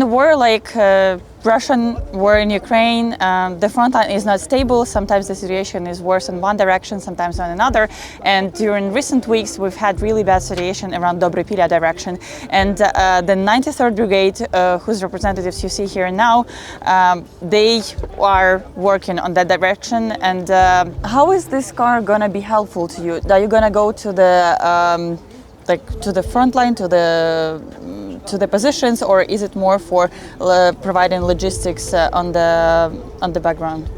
In a war like Russian war in Ukraine, the front line is not stable. Sometimes the situation is worse in one direction, sometimes in another. And during recent weeks, we've had really bad situation around Dobripilya direction. And the 93rd Brigade, whose representatives you see here now, they are working on that direction. And how is this car gonna be helpful to you? Are you gonna go to the to the front line, to the positions, or is it more for providing logistics on the background?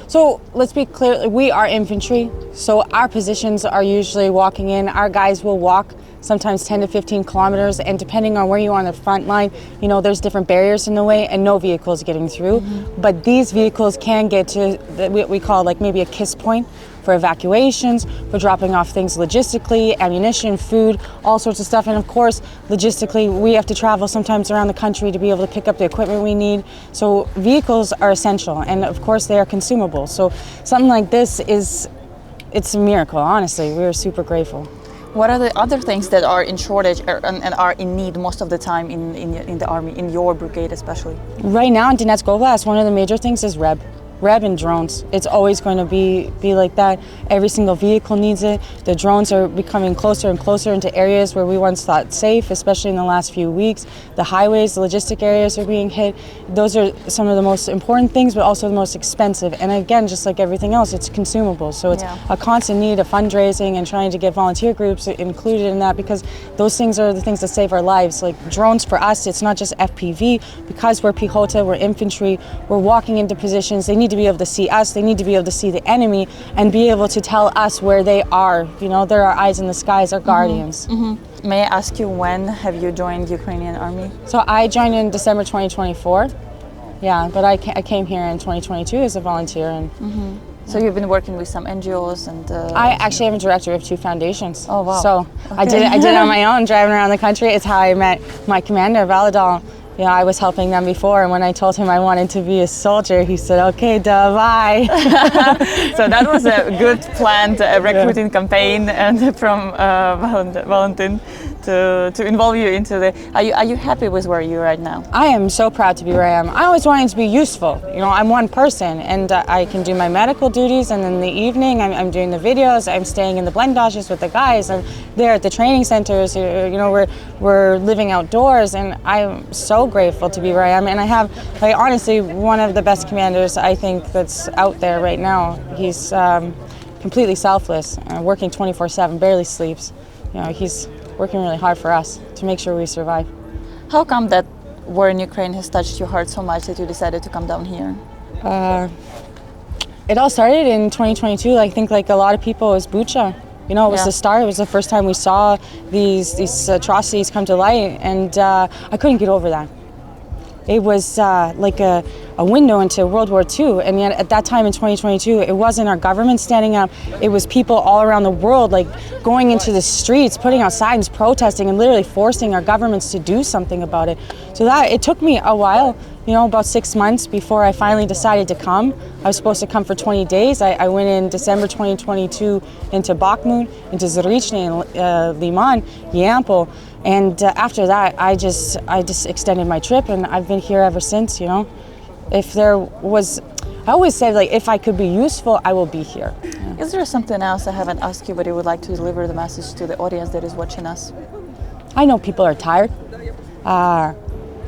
So let's be clear, we are infantry, so our positions are usually walking in. Our guys will walk sometimes 10 to 15 kilometers, and depending on where you are on the front line, you know, there's different barriers in the way and no vehicles getting through. But these vehicles can get to what we call like maybe a kiss point for evacuations, for dropping off things logistically, ammunition, food, all sorts of stuff. And of course, logistically, we have to travel sometimes around the country to be able to pick up the equipment we need. So vehicles are essential, and of course they are consumable. So something like this it's a miracle, honestly. We're super grateful. What are the other things that are in shortage and are in need most of the time in the army, in your brigade especially? Right now in Donetsk Oblast, one of the major things is REB and drones. It's always going to be like that. Every single vehicle needs it. The drones are becoming closer and closer into areas where we once thought safe, especially in the last few weeks. The highways, the logistic areas are being hit. Those are some of the most important things, but also the most expensive. And again, just like everything else, it's consumable. So it's a constant need of fundraising and trying to get volunteer groups included in that, because those things are the things that save our lives. Like drones for us, it's not just FPV. Because we're Piechota, we're infantry, we're walking into positions. They need to be able to see us, they need to be able to see the enemy and be able to tell us where they are. You know, they're our eyes in the skies, our guardians. May I ask you, when have you joined the Ukrainian army? So I joined in December 2024. Yeah, but I came here in 2022 as a volunteer. And So you've been working with some NGOs and... I actually am a director of 2 foundations. Oh, wow. So I did it on my own, driving around the country. It's how I met my commander, Valadol. You know, I was helping them before, and when I told him I wanted to be a soldier, he said, "Okay, bye." So that was a good planned recruiting campaign, and from Valentin to involve you into the. Are you happy with where you're right now? I am so proud to be where I am. I always wanted to be useful. You know, I'm one person, and I can do my medical duties, and in the evening I'm doing the videos. I'm staying in the blendages with the guys. I'm there at the training centers. You know, we're living outdoors, and I'm so grateful to be where I am. And I have, like, honestly, one of the best commanders I think that's out there right now. He's completely selfless, working 24/7, barely sleeps. You know, he's working really hard for us to make sure we survive. How come that war in Ukraine has touched your heart so much that you decided to come down here? It all started in 2022. I think, like a lot of people, it was Bucha. You know, it was the start. It was the first time we saw these atrocities come to light, and I couldn't get over that. It was like a window into World War II, and yet at that time in 2022, it wasn't our government standing up. It was people all around the world, like going into the streets, putting out signs, protesting, and literally forcing our governments to do something about it. So it took me a while, you know, about 6 months before I finally decided to come. I was supposed to come for 20 days. I went in December 2022 into Bakhmut, into Zarichny, Liman, Yampol. And after that, I just extended my trip, and I've been here ever since. You know, if there was, I always said, like, if I could be useful, I will be here. Yeah. Is there something else I haven't asked you, but you would like to deliver the message to the audience that is watching us? I know people are tired.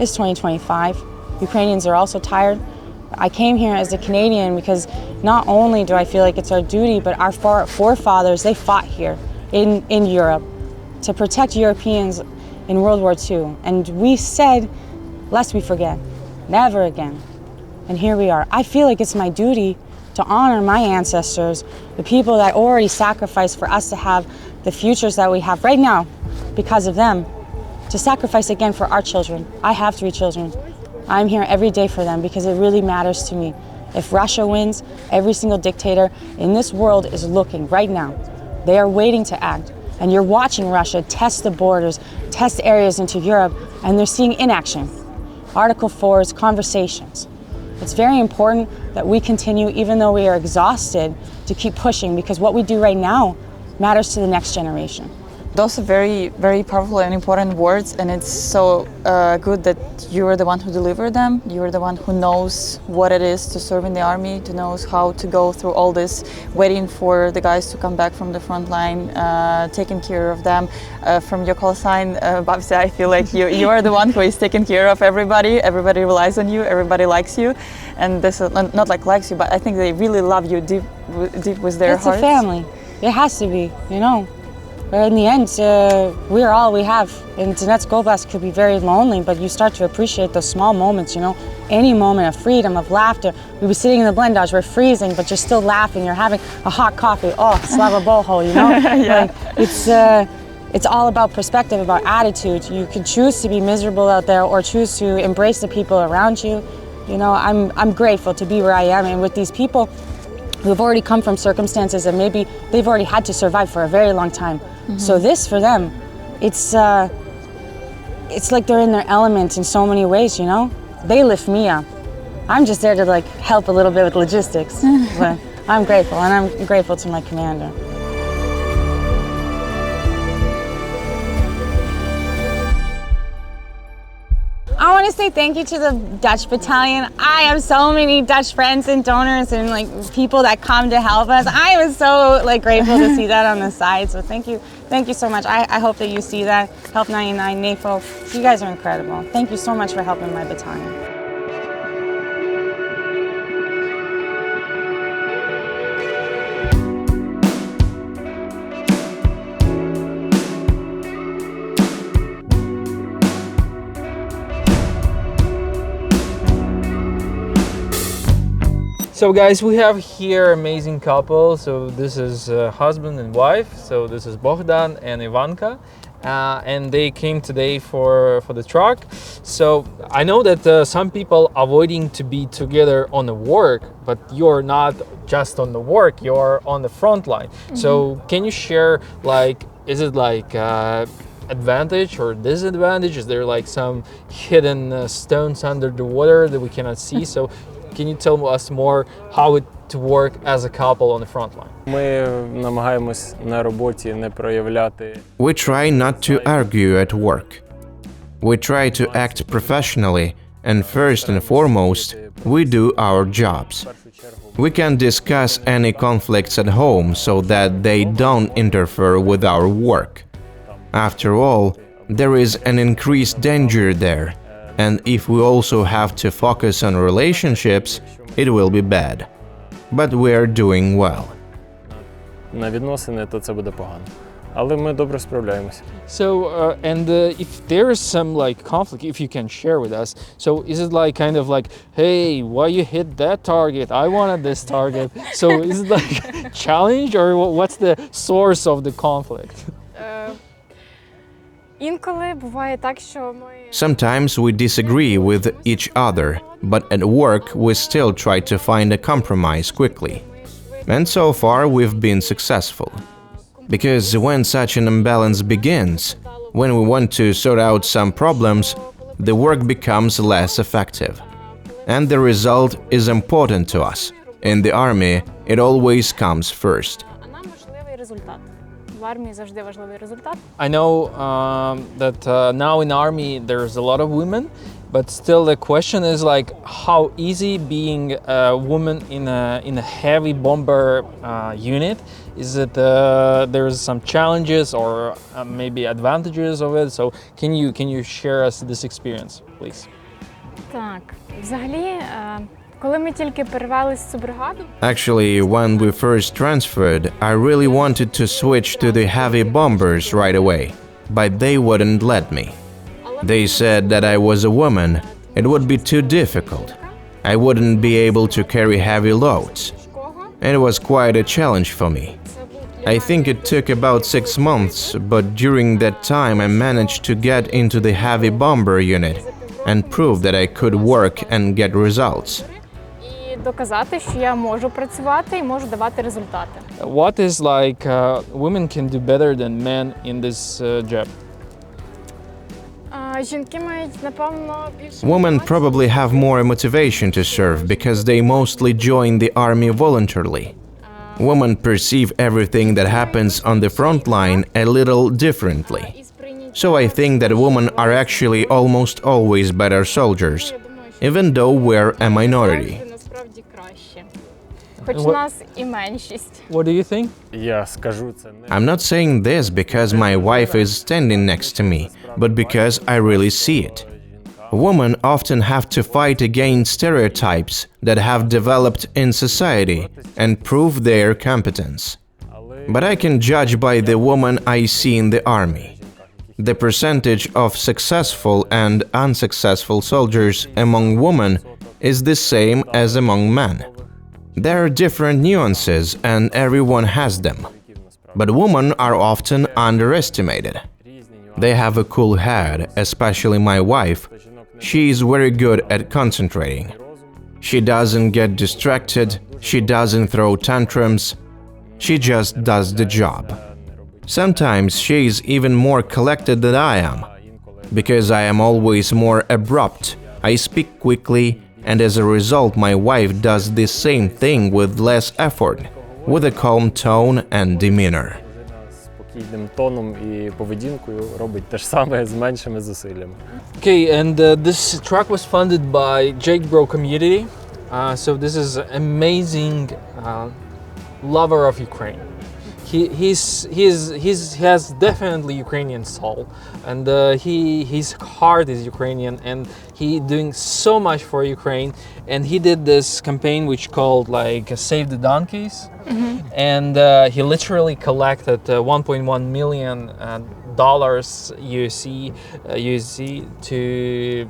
It's 2025. Ukrainians are also tired. I came here as a Canadian because not only do I feel like it's our duty, but our forefathers, they fought here in Europe to protect Europeans in World War II. And we said, lest we forget, never again. And here we are. I feel like it's my duty to honor my ancestors, the people that already sacrificed for us to have the futures that we have right now because of them, to sacrifice again for our children. I have 3 children. I'm here every day for them because it really matters to me. If Russia wins, every single dictator in this world is looking right now. They are waiting to act. And you're watching Russia test the borders, test areas into Europe, and they're seeing inaction. Article 4's conversations. It's very important that we continue, even though we are exhausted, to keep pushing, because what we do right now matters to the next generation. Those are very, very powerful and important words, and it's so good that you are the one who delivered them. You are the one who knows what it is to serve in the army, to knows how to go through all this, waiting for the guys to come back from the front line, taking care of them. From your call sign, Babsi, I feel like you are the one who is taking care of everybody. Everybody relies on you. Everybody likes you, and this is not like likes you, but I think they really love you deep with their hearts. It's a family. It has to be, you know. But in the end, we're all we have. And Donetsk Oblast could be very lonely, but you start to appreciate those small moments, you know. Any moment of freedom, of laughter. We were sitting in the blindage, we're freezing, but you're still laughing. You're having a hot coffee. Oh, Slava Boho, you know. Yeah. Like, it's all about perspective, about attitude. You can choose to be miserable out there, or choose to embrace the people around you. You know, I'm grateful to be where I am, and with these people who've already come from circumstances that maybe they've already had to survive for a very long time. Mm-hmm. So this, for them, it's like they're in their element in so many ways, you know? They lift me up. I'm just there to like help a little bit with logistics. But I'm grateful, and I'm grateful to my commander. I want to say thank you to the Dutch battalion. I have so many Dutch friends and donors and like people that come to help us. I was so like grateful to see that on the side. So thank you so much. I hope that you see that. Help 99, NAFO, you guys are incredible. Thank you so much for helping my battalion. So guys, we have here amazing couple. So this is husband and wife. So this is Bohdan and Ivanka, and they came today for the truck. So I know that some people avoiding to be together on the work, but you're not just on the work, you're on the front line. Mm-hmm. So can you share, like, is it like advantage or disadvantage? Is there like some hidden stones under the water that we cannot see? So can you tell us more how it to work as a couple on the front line? We try not to argue at work. We try to act professionally, and first and foremost, we do our jobs. We can discuss any conflicts at home so that they don't interfere with our work. After all, there is an increased danger there. And if we also have to focus on relationships, it will be bad. But we are doing well. So, if there is some like conflict, if you can share with us, so is it like kind of like, hey, why you hit that target? I wanted this target. So is it like a challenge, or what's the source of the conflict? Sometimes we disagree with each other, but at work we still try to find a compromise quickly. And so far we've been successful. Because when such an imbalance begins, when we want to sort out some problems, the work becomes less effective. And the result is important to us. In the army, it always comes first. I know that now in army there's a lot of women, but still the question is like how easy being a woman in a heavy bomber unit. Is it there's some challenges or maybe advantages of it? So can you share us this experience, please? Actually, when we first transferred, I really wanted to switch to the heavy bombers right away, but they wouldn't let me. They said that I was a woman, it would be too difficult. I wouldn't be able to carry heavy loads. It was quite a challenge for me. I think it took about 6 months, but during that time I managed to get into the heavy bomber unit and prove that I could work and get results. What is like women can do better than men in this job? Women probably have more motivation to serve because they mostly join the army voluntarily. Women perceive everything that happens on the front line a little differently. So I think that women are actually almost always better soldiers, even though we're a minority. What do you think? I'm not saying this because my wife is standing next to me, but because I really see it. Women often have to fight against stereotypes that have developed in society and prove their competence. But I can judge by the woman I see in the army. The percentage of successful and unsuccessful soldiers among women is the same as among men. There are different nuances and everyone has them. But women are often underestimated. They have a cool head, especially my wife. She is very good at concentrating. She doesn't get distracted, she doesn't throw tantrums, she just does the job. Sometimes she is even more collected than I am. Because I am always more abrupt, I speak quickly, and as a result my wife does the same thing with less effort, with a calm tone and demeanor. Okay, and this track was funded by BROE community. So this is amazing lover of Ukraine. He has definitely Ukrainian soul, and his heart is Ukrainian, and he doing so much for Ukraine. And he did this campaign which called like Save the Donkeys, and he literally collected 1.1 million dollars USD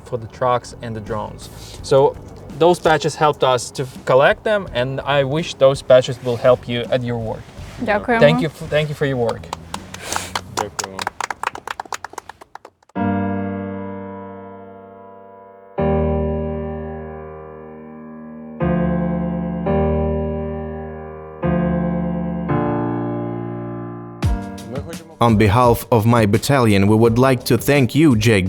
for the trucks and the drones. So those patches helped us to collect them, and I wish those patches will help you at your work. Дякуємо. Thank you for your work. On behalf of my battalion, we would like to thank you,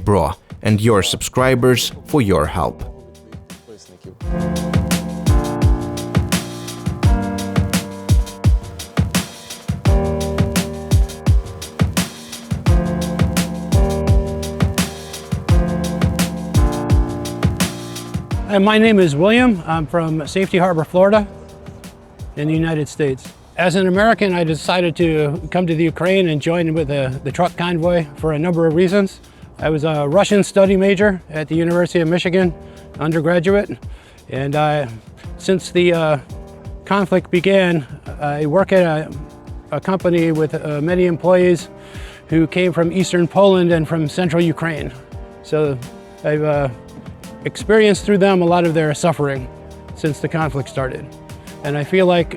BROE, and your subscribers for your help. My name is William. I'm from Safety Harbor, Florida, in the United States. As an American, I decided to come to the Ukraine and join with the truck convoy for a number of reasons. I was a Russian study major at the University of Michigan, undergraduate, and since the conflict began, I work at a company with many employees who came from Eastern Poland and from Central Ukraine. So I've experienced through them a lot of their suffering since the conflict started. And I feel like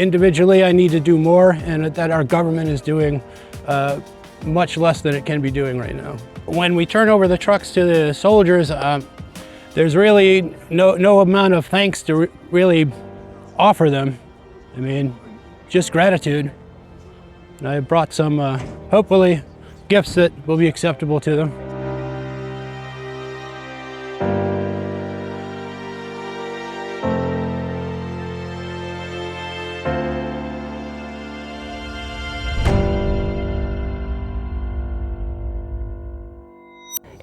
individually I need to do more, and that our government is doing much less than it can be doing right now. When we turn over the trucks to the soldiers, there's really no amount of thanks to really offer them. I mean, just gratitude. And I brought some, hopefully, gifts that will be acceptable to them.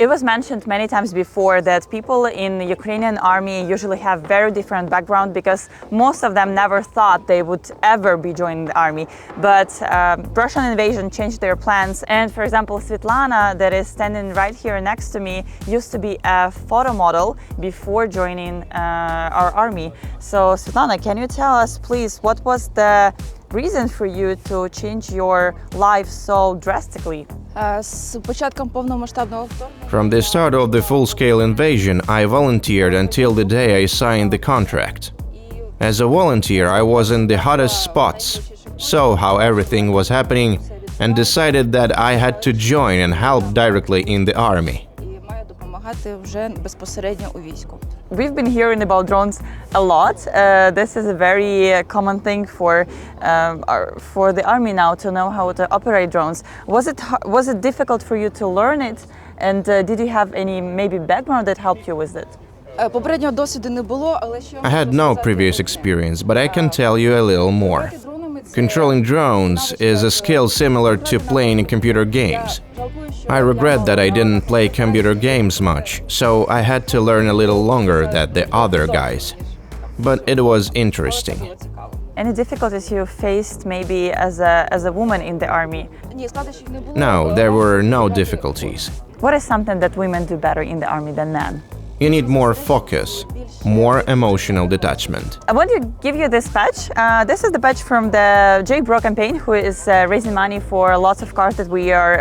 It was mentioned many times before that people in the Ukrainian army usually have very different background because most of them never thought they would ever be joining the army. But Russian invasion changed their plans. And for example, Svetlana, that is standing right here next to me, used to be a photo model before joining our army. So Svetlana, can you tell us please, what was the reason for you to change your life so drastically? From the start of the full-scale invasion, I volunteered until the day I signed the contract. As a volunteer, I was in the hottest spots, saw how everything was happening, and decided that I had to join and help directly in the army. We've been hearing about drones a lot. This is a very common thing for the army now to know how to operate drones. Was it difficult for you to learn it? And did you have any maybe background that helped you with it? Попереднього досвіду не було, але що I had no previous experience, but I can tell you a little more. Controlling drones is a skill similar to playing computer games. I regret that I didn't play computer games much, so I had to learn a little longer than the other guys. But it was interesting. Any difficulties you faced maybe as a woman in the army? No, there were no difficulties. What is something that women do better in the army than men? You need more focus, more emotional detachment. I want to give you this badge. This is the badge from the BROE campaign, who is raising money for lots of cars that we are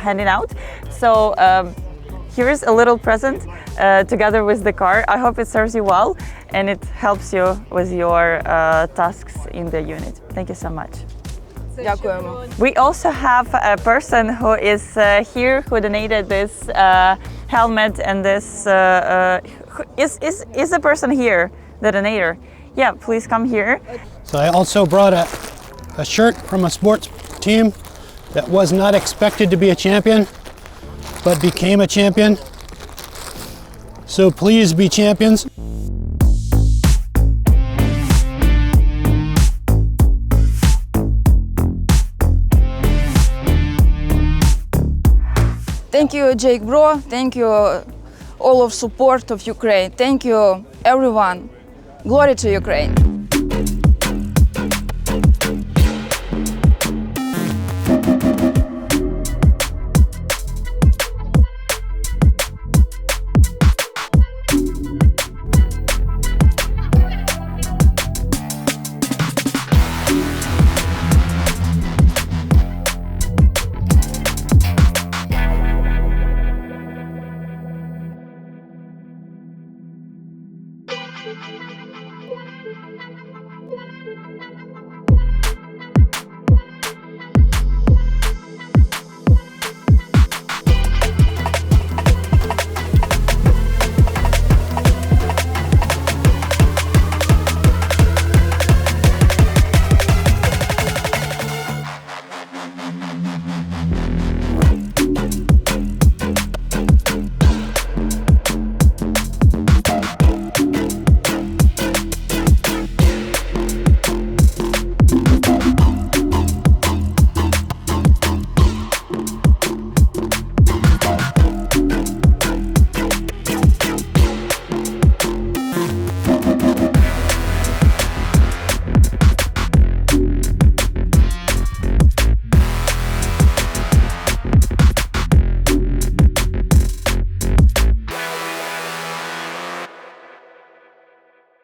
handing out. So here is a little present together with the car. I hope it serves you well and it helps you with your tasks in the unit. Thank you so much. Дякуємо. We also have a person who is here who donated this helmet and this is a person here, the donator. Yeah, please come here. So I also brought a shirt from a sports team that was not expected to be a champion, but became a champion. So please be champions. Thank you, BROE. Thank you, all of support of Ukraine. Thank you, everyone. Glory to Ukraine.